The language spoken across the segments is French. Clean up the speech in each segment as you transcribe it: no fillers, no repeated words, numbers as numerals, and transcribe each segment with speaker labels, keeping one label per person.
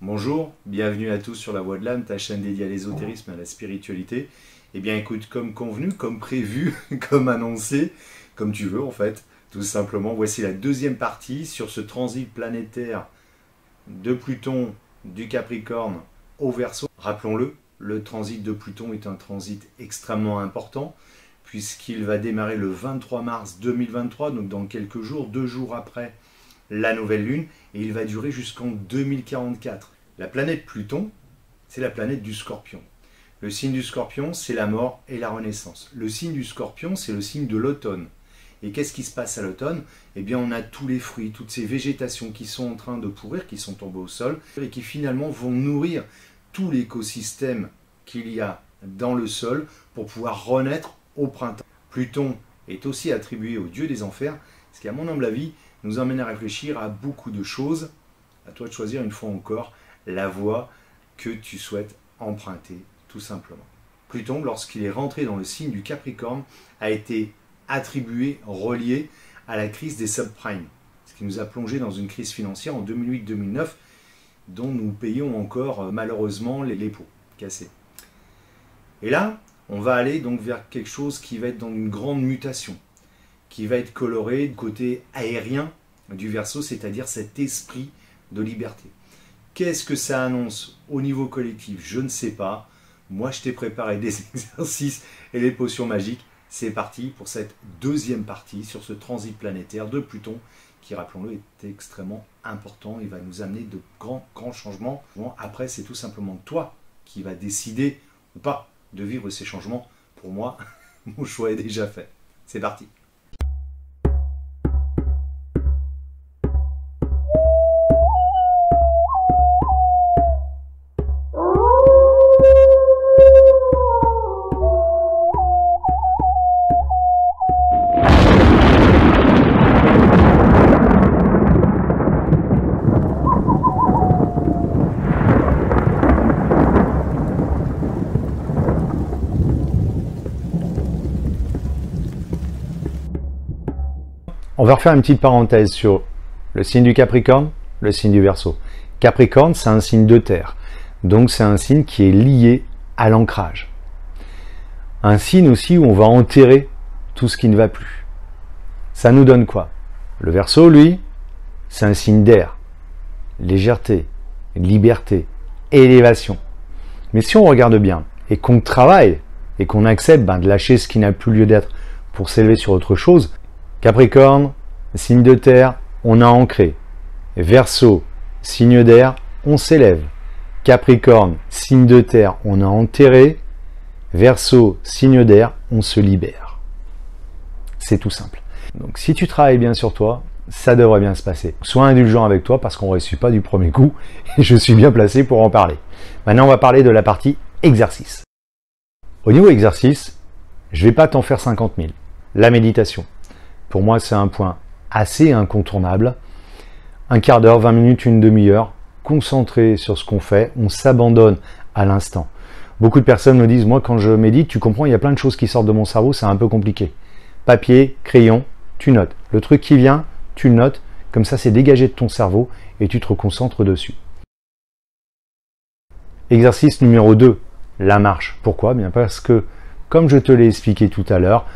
Speaker 1: Bonjour, bienvenue à tous sur La Voix de l'âme, ta chaîne dédiée à l'ésotérisme et à la spiritualité. Eh bien écoute, comme convenu, comme prévu, comme annoncé, comme tu veux en fait, tout simplement, voici la deuxième partie sur ce transit planétaire de Pluton du Capricorne au Verseau. Rappelons-le, le transit de Pluton est un transit extrêmement important puisqu'il va démarrer le 23 mars 2023, donc dans quelques jours, 2 jours après la nouvelle lune, et il va durer jusqu'en 2044. La planète Pluton, c'est la planète du Scorpion. Le signe du Scorpion, c'est la mort et la renaissance. Le signe du Scorpion, c'est le signe de l'automne. Et qu'est-ce qui se passe à l'automne? Eh bien, on a tous les fruits, toutes ces végétations qui sont en train de pourrir, qui sont tombées au sol, et qui finalement vont nourrir tout l'écosystème qu'il y a dans le sol pour pouvoir renaître au printemps. Pluton est aussi attribué au dieu des enfers, ce qui, à mon humble avis, nous emmène à réfléchir à beaucoup de choses. À toi de choisir une fois encore la voie que tu souhaites emprunter, tout simplement. Pluton, lorsqu'il est rentré dans le signe du Capricorne, a été attribué, relié à la crise des subprimes, ce qui nous a plongé dans une crise financière en 2008-2009, dont nous payons encore malheureusement les pots cassés. Et là, on va aller donc vers quelque chose qui va être dans une grande mutation, qui va être coloré du côté aérien du Verseau, c'est-à-dire cet esprit de liberté. Qu'est-ce que ça annonce au niveau collectif? Je ne sais pas. Moi, je t'ai préparé des exercices et des potions magiques. C'est parti pour cette deuxième partie sur ce transit planétaire de Pluton qui, rappelons-le, est extrêmement important. Il va nous amener de grands changements. Bon, après, c'est tout simplement toi qui vas décider ou pas de vivre ces changements. Pour moi, mon choix est déjà fait. C'est parti. On va refaire une petite parenthèse sur le signe du Capricorne, le signe du Verseau. Capricorne, c'est un signe de terre, donc c'est un signe qui est lié à l'ancrage. Un signe aussi où on va enterrer tout ce qui ne va plus. Ça nous donne quoi? Le Verseau, lui, c'est un signe d'air, légèreté, liberté, élévation. Mais si on regarde bien et qu'on travaille et qu'on accepte de lâcher ce qui n'a plus lieu d'être pour s'élever sur autre chose, Capricorne, signe de terre, on a ancré. Verseau, signe d'air, on s'élève. Capricorne, signe de terre, on a enterré. Verseau, signe d'air, on se libère. C'est tout simple. Donc si tu travailles bien sur toi, ça devrait bien se passer. Sois indulgent avec toi parce qu'on ne réussit pas du premier coup et je suis bien placé pour en parler. Maintenant, on va parler de la partie exercice. Au niveau exercice, je ne vais pas t'en faire 50 000. La méditation. Pour moi, c'est un point assez incontournable. Un quart d'heure, 20 minutes, une demi-heure, concentré sur ce qu'on fait, on s'abandonne à l'instant. Beaucoup de personnes me disent, moi quand je médite, tu comprends, il y a plein de choses qui sortent de mon cerveau, c'est un peu compliqué. Papier, crayon, tu notes. Le truc qui vient, tu le notes, comme ça c'est dégagé de ton cerveau et tu te reconcentres dessus. Exercice numéro 2, la marche. Pourquoi? Bien parce que, comme je te l'ai expliqué tout à l'heure,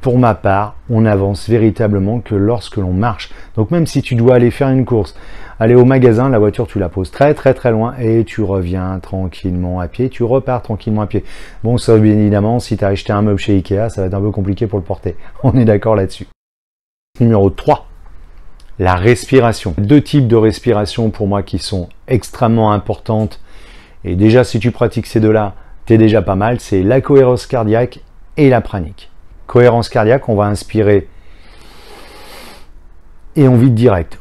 Speaker 1: pour ma part, on avance véritablement que lorsque l'on marche. Donc même si tu dois aller faire une course, aller au magasin, la voiture tu la poses très loin et tu reviens tranquillement à pied, tu repars tranquillement à pied. Bon, ça bien évidemment, si tu as acheté un meuble chez Ikea, ça va être un peu compliqué pour le porter. On est d'accord là-dessus. Numéro 3, la respiration. 2 types de respiration pour moi qui sont extrêmement importantes. Et déjà, si tu pratiques ces deux-là, t'es déjà pas mal. C'est la cohérence cardiaque et la pranique. Cohérence cardiaque, on va inspirer et on vide direct.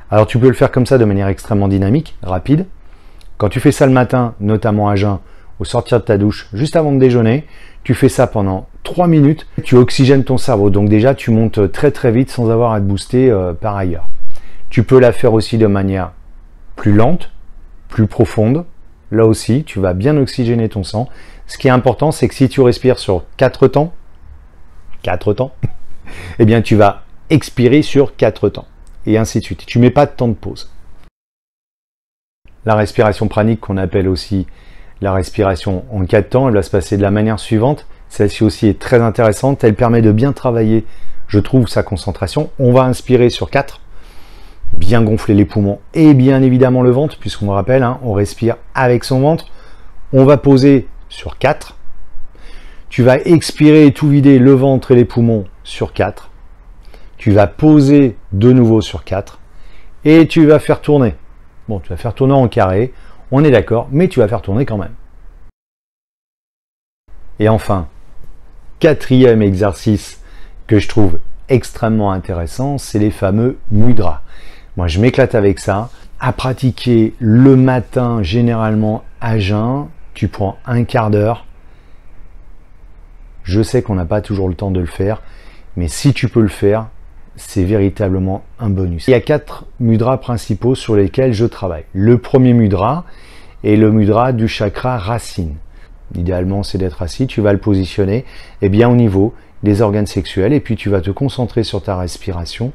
Speaker 1: Alors tu peux le faire comme ça de manière extrêmement dynamique, rapide. Quand tu fais ça le matin, notamment à jeun, au sortir de ta douche, juste avant de déjeuner, tu fais ça pendant 3 minutes, tu oxygènes ton cerveau. Donc déjà, tu montes très vite sans avoir à te booster par ailleurs. Tu peux la faire aussi de manière plus lente, plus profonde. Là aussi, tu vas bien oxygéner ton sang. Ce qui est important, c'est que si tu respires sur 4 temps,
Speaker 2: eh bien tu vas expirer sur 4 temps. Et ainsi de suite. Tu ne mets pas de temps de pause. La respiration pranique, qu'on appelle aussi la respiration en 4 temps, elle va se passer de la manière suivante. Celle-ci aussi est très intéressante. Elle permet de bien travailler, je trouve, sa concentration. On va inspirer sur 4. Bien gonfler les poumons et bien évidemment le ventre, puisqu'on me rappelle, hein, on respire avec son ventre. On va poser sur 4. Tu vas expirer et tout vider, le ventre et les poumons sur 4. Tu vas poser de nouveau sur 4. Et tu vas faire tourner. Bon, tu vas faire tourner en carré, on est d'accord, mais tu vas faire tourner quand même. Et enfin, 4e exercice que je trouve extrêmement intéressant, c'est les fameux mudras. Moi, je m'éclate avec ça. À pratiquer le matin, généralement à jeun, tu prends un quart d'heure. Je sais qu'on n'a pas toujours le temps de le faire, mais si tu peux le faire, c'est véritablement un bonus. Il y a 4 mudras principaux sur lesquels je travaille. Le premier mudra est le mudra du chakra racine. Idéalement, c'est d'être assis. Tu vas le positionner bien au niveau des organes sexuels et puis tu vas te concentrer sur ta respiration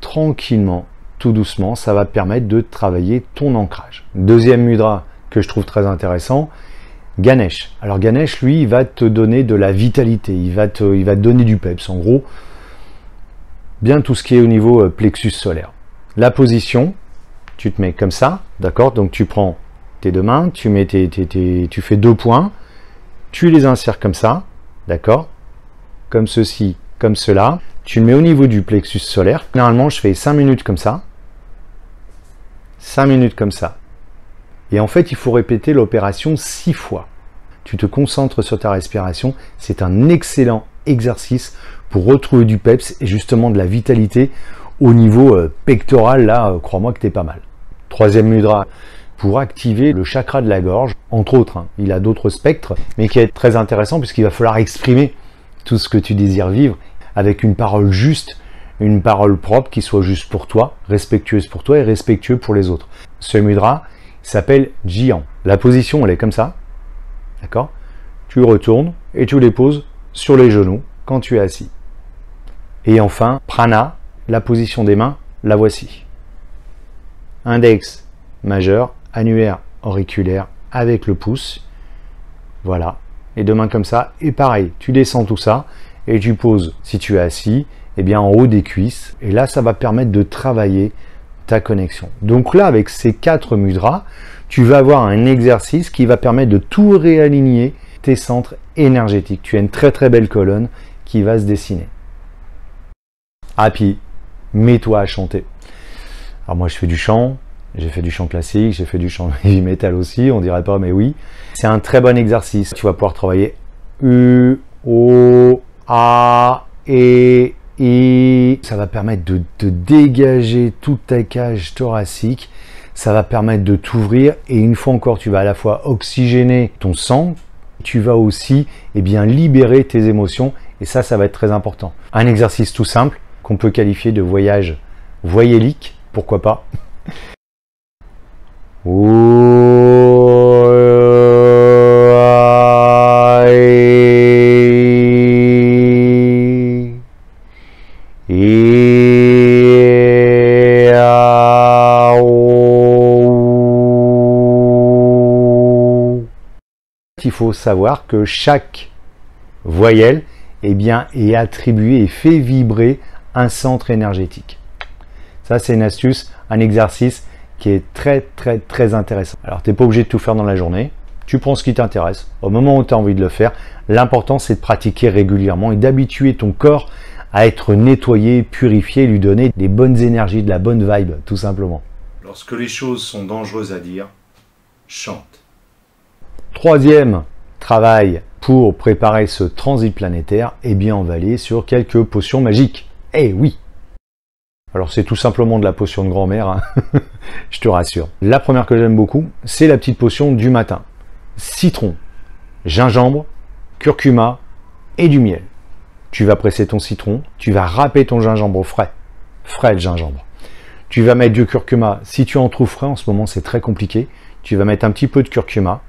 Speaker 2: tranquillement, tout doucement. Ça va te permettre de travailler ton ancrage. Deuxième mudra que je trouve très intéressant, Ganesh. Alors Ganesh, lui, il va te donner de la vitalité. Il va te donner du peps. En gros, bien tout ce qui est au niveau plexus solaire. La position, tu te mets comme ça, d'accord? Donc tu prends tes deux mains, tu fais 2 points, tu les insères comme ça, d'accord? Comme ceci, comme cela. Tu le mets au niveau du plexus solaire. Généralement, je fais 5 minutes comme ça, 5 minutes comme ça. Et en fait, il faut répéter l'opération 6 fois. Tu te concentres sur ta respiration. C'est un excellent exercice pour retrouver du peps et justement de la vitalité au niveau pectoral. Là, crois-moi que t'es pas mal. Troisième mudra, pour activer le chakra de la gorge, entre autres, hein, il a d'autres spectres, mais qui est très intéressant puisqu'il va falloir exprimer tout ce que tu désires vivre avec une parole juste, une parole propre qui soit juste pour toi, respectueuse pour toi et respectueux pour les autres. Ce mudra s'appelle Jian. La position, elle est comme ça, d'accord? Tu retournes et tu les poses sur les genoux quand tu es assis. Et enfin, prana, la position des mains, la voici. Index majeur, annulaire, auriculaire avec le pouce. Voilà. Et deux mains comme ça. Et pareil, tu descends tout ça et tu poses, si tu es assis, en haut des cuisses. Et là, ça va permettre de travailler ta connexion. Donc là, avec ces 4 mudras, tu vas avoir un exercice qui va permettre de tout réaligner tes centres énergétiques. Tu as une très très belle colonne qui va se dessiner. Ah, puis, mets-toi à chanter. Alors moi, je fais du chant. J'ai fait du chant classique, j'ai fait du chant heavy metal aussi, on dirait pas, mais oui. C'est un très bon exercice. Tu vas pouvoir travailler U, O, A, E, I. Ça va permettre de dégager toute ta cage thoracique. Ça va permettre de t'ouvrir. Et une fois encore, tu vas à la fois oxygéner ton sang. Tu vas aussi libérer tes émotions. Et ça va être très important. Un exercice tout simple qu'on peut qualifier de voyage voyélique. Pourquoi pas? Il faut savoir que chaque voyelle est attribuée et fait vibrer un centre énergétique. Ça, c'est une astuce, un exercice qui est très très très intéressant. Alors tu n'es pas obligé de tout faire dans la journée, tu prends ce qui t'intéresse, au moment où tu as envie de le faire. L'important, c'est de pratiquer régulièrement et d'habituer ton corps à être nettoyé, purifié, lui donner des bonnes énergies, de la bonne vibe, tout simplement.
Speaker 1: Lorsque les choses sont dangereuses à dire, chante.
Speaker 2: Troisième travail pour préparer ce transit planétaire, on va aller sur quelques potions magiques. Eh oui! Alors c'est tout simplement de la potion de grand-mère, hein. Je te rassure. La première que j'aime beaucoup, c'est la petite potion du matin. Citron, gingembre, curcuma et du miel. Tu vas presser ton citron, tu vas râper ton gingembre frais. Frais le gingembre. Tu vas mettre du curcuma. Si tu en trouves frais, en ce moment c'est très compliqué. Tu vas mettre un petit peu de curcuma.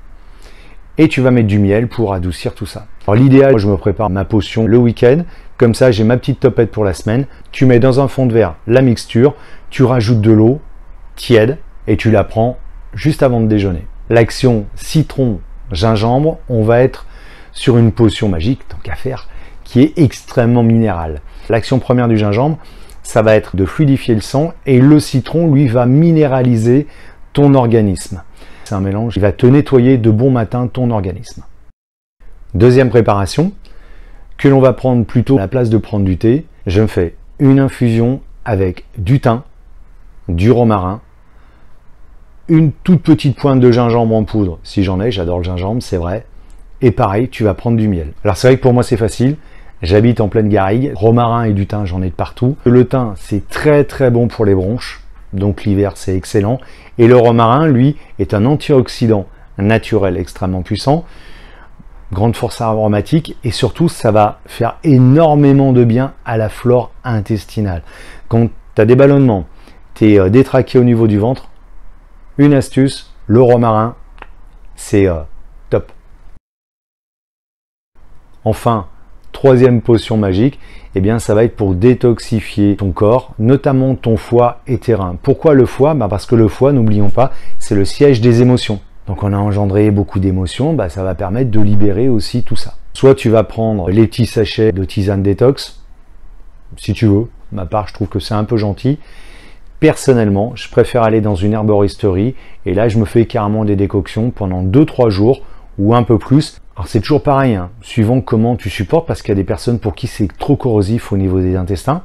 Speaker 2: et tu vas mettre du miel pour adoucir tout ça. Alors l'idéal, je me prépare ma potion le week-end, comme ça j'ai ma petite topette pour la semaine. Tu mets dans un fond de verre la mixture, tu rajoutes de l'eau tiède et tu la prends juste avant de déjeuner. L'action citron-gingembre, on va être sur une potion magique, tant qu'à faire, qui est extrêmement minérale. L'action première du gingembre, ça va être de fluidifier le sang et le citron, lui, va minéraliser ton organisme. C'est un mélange qui va te nettoyer de bon matin ton organisme. Deuxième préparation, que l'on va prendre plutôt à la place de prendre du thé, je me fais une infusion avec du thym, du romarin, une toute petite pointe de gingembre en poudre, si j'en ai, j'adore le gingembre, c'est vrai. Et pareil, tu vas prendre du miel. Alors c'est vrai que pour moi c'est facile, j'habite en pleine garrigue, romarin et du thym, j'en ai de partout. Le thym, c'est très très bon pour les bronches, donc l'hiver c'est excellent. Et le romarin, lui, est un antioxydant naturel extrêmement puissant, grande force aromatique, et surtout ça va faire énormément de bien à la flore intestinale. Quand tu as des ballonnements, tu es détraqué au niveau du ventre, une astuce, le romarin, c'est top. Enfin, troisième potion magique, eh bien ça va être pour détoxifier ton corps, notamment ton foie et tes reins. Pourquoi le foie? Parce que le foie, n'oublions pas, c'est le siège des émotions. Donc on a engendré beaucoup d'émotions, ça va permettre de libérer aussi tout ça. Soit tu vas prendre les petits sachets de tisane détox, si tu veux. De ma part, je trouve que c'est un peu gentil. Personnellement, je préfère aller dans une herboristerie et là, je me fais carrément des décoctions pendant 2-3 jours ou un peu plus. Alors c'est toujours pareil, suivant comment tu supportes, parce qu'il y a des personnes pour qui c'est trop corrosif au niveau des intestins.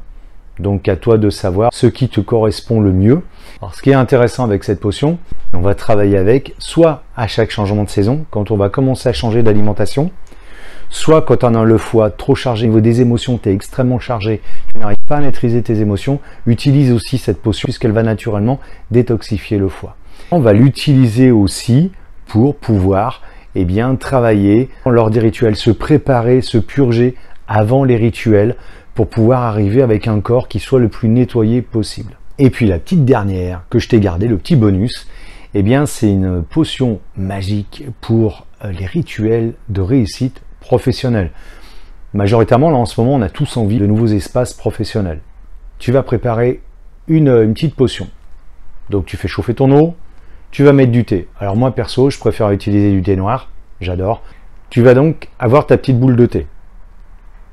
Speaker 2: Donc à toi de savoir ce qui te correspond le mieux. Alors ce qui est intéressant avec cette potion, on va travailler avec soit à chaque changement de saison, quand on va commencer à changer d'alimentation, soit quand on a le foie trop chargé, au niveau des émotions, tu es extrêmement chargé, tu n'arrives pas à maîtriser tes émotions, utilise aussi cette potion puisqu'elle va naturellement détoxifier le foie. On va l'utiliser aussi pour pouvoir travailler lors des rituels, se préparer, se purger avant les rituels pour pouvoir arriver avec un corps qui soit le plus nettoyé possible. Et puis la petite dernière que je t'ai gardée, le petit bonus, c'est une potion magique pour les rituels de réussite professionnelle. Majoritairement, là en ce moment, on a tous envie de nouveaux espaces professionnels. Tu vas préparer une petite potion. Donc tu fais chauffer ton eau, tu vas mettre du thé. Alors moi perso, je préfère utiliser du thé noir, j'adore. Tu vas donc avoir ta petite boule de thé.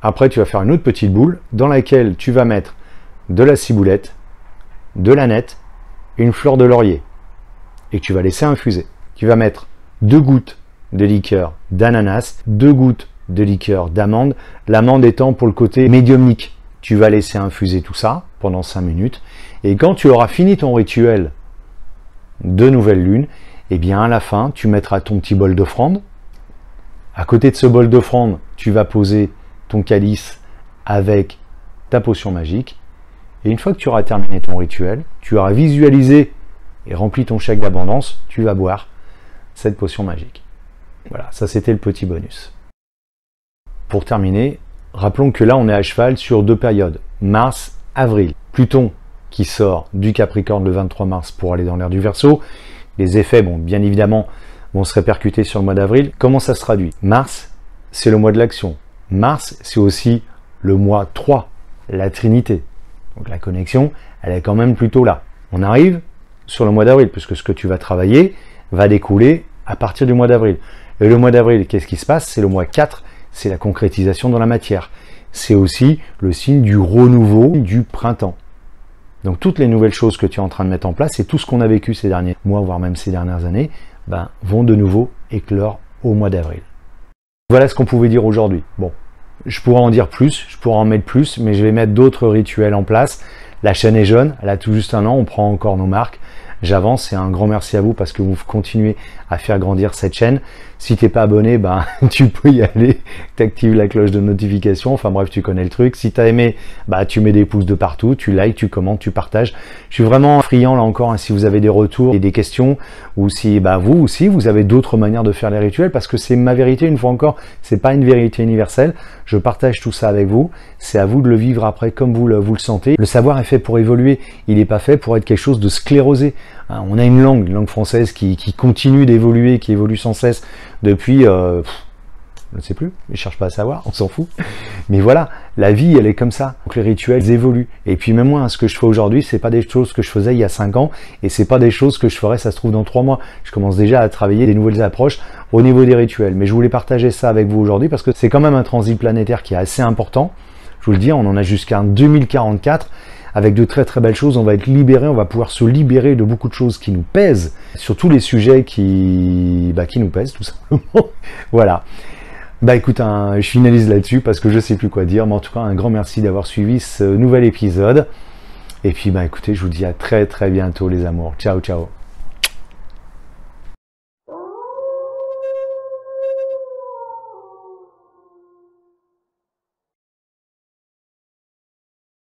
Speaker 2: Après, tu vas faire une autre petite boule dans laquelle tu vas mettre de la ciboulette, de l'aneth et une fleur de laurier. Et tu vas laisser infuser. Tu vas mettre 2 gouttes de liqueur d'ananas, 2 gouttes de liqueur d'amande, l'amande étant pour le côté médiumnique. Tu vas laisser infuser tout ça pendant 5 minutes. Et quand tu auras fini ton rituel de nouvelle lune, à la fin, tu mettras ton petit bol d'offrande. À côté de ce bol d'offrande, tu vas poser ton calice avec ta potion magique. Et une fois que tu auras terminé ton rituel, tu auras visualisé et rempli ton chèque d'abondance, tu vas boire cette potion magique. Voilà, ça c'était le petit bonus. Pour terminer, rappelons que là on est à cheval sur 2 périodes, mars, avril. Pluton qui sort du Capricorne le 23 mars pour aller dans l'ère du Verseau. Les effets, bien évidemment, vont se répercuter sur le mois d'avril. Comment ça se traduit? Mars, c'est le mois de l'action. Mars, c'est aussi le mois 3, la Trinité. Donc la connexion, elle est quand même plutôt là. On arrive sur le mois d'avril, puisque ce que tu vas travailler va découler à partir du mois d'avril. Et le mois d'avril, qu'est-ce qui se passe? C'est le mois 4, c'est la concrétisation dans la matière. C'est aussi le signe du renouveau du printemps. Donc toutes les nouvelles choses que tu es en train de mettre en place et tout ce qu'on a vécu ces derniers mois, voire même ces dernières années, vont de nouveau éclore au mois d'avril. Voilà ce qu'on pouvait dire aujourd'hui. Bon, je pourrais en dire plus, je pourrais en mettre plus, mais je vais mettre d'autres rituels en place. La chaîne est jeune, elle a tout juste 1 an, on prend encore nos marques. J'avance et un grand merci à vous parce que vous continuez à faire grandir cette chaîne. Si t'es pas abonné, tu peux y aller, t'actives la cloche de notification, enfin bref, tu connais le truc. Si t'as aimé, tu mets des pouces de partout, tu likes, tu commentes, tu partages. Je suis vraiment friand là encore, si vous avez des retours et des questions, ou si vous aussi, vous avez d'autres manières de faire les rituels, parce que c'est ma vérité, une fois encore, c'est pas une vérité universelle. Je partage tout ça avec vous, c'est à vous de le vivre après comme vous le sentez. Le savoir est fait pour évoluer, il n'est pas fait pour être quelque chose de sclérosé. Hein, on a une langue française qui continue d'évoluer, qui évolue sans cesse depuis, je ne sais plus, je cherche pas à savoir, on s'en fout. Mais voilà, la vie, elle est comme ça. Donc les rituels évoluent. Et puis même moi, ce que je fais aujourd'hui, c'est pas des choses que je faisais il y a 5 ans, et c'est pas des choses que je ferais, ça se trouve, dans 3 mois. Je commence déjà à travailler des nouvelles approches au niveau des rituels. Mais je voulais partager ça avec vous aujourd'hui, parce que c'est quand même un transit planétaire qui est assez important. Je vous le dis, on en a jusqu'à 2044. Avec de très très belles choses, on va être libéré, on va pouvoir se libérer de beaucoup de choses qui nous pèsent, sur tous les sujets qui nous pèsent, tout simplement. Voilà. Bah écoute, je finalise là-dessus parce que je sais plus quoi dire, mais en tout cas un grand merci d'avoir suivi ce nouvel épisode. Et puis bah écoutez, je vous dis à très très bientôt les amours. Ciao ciao.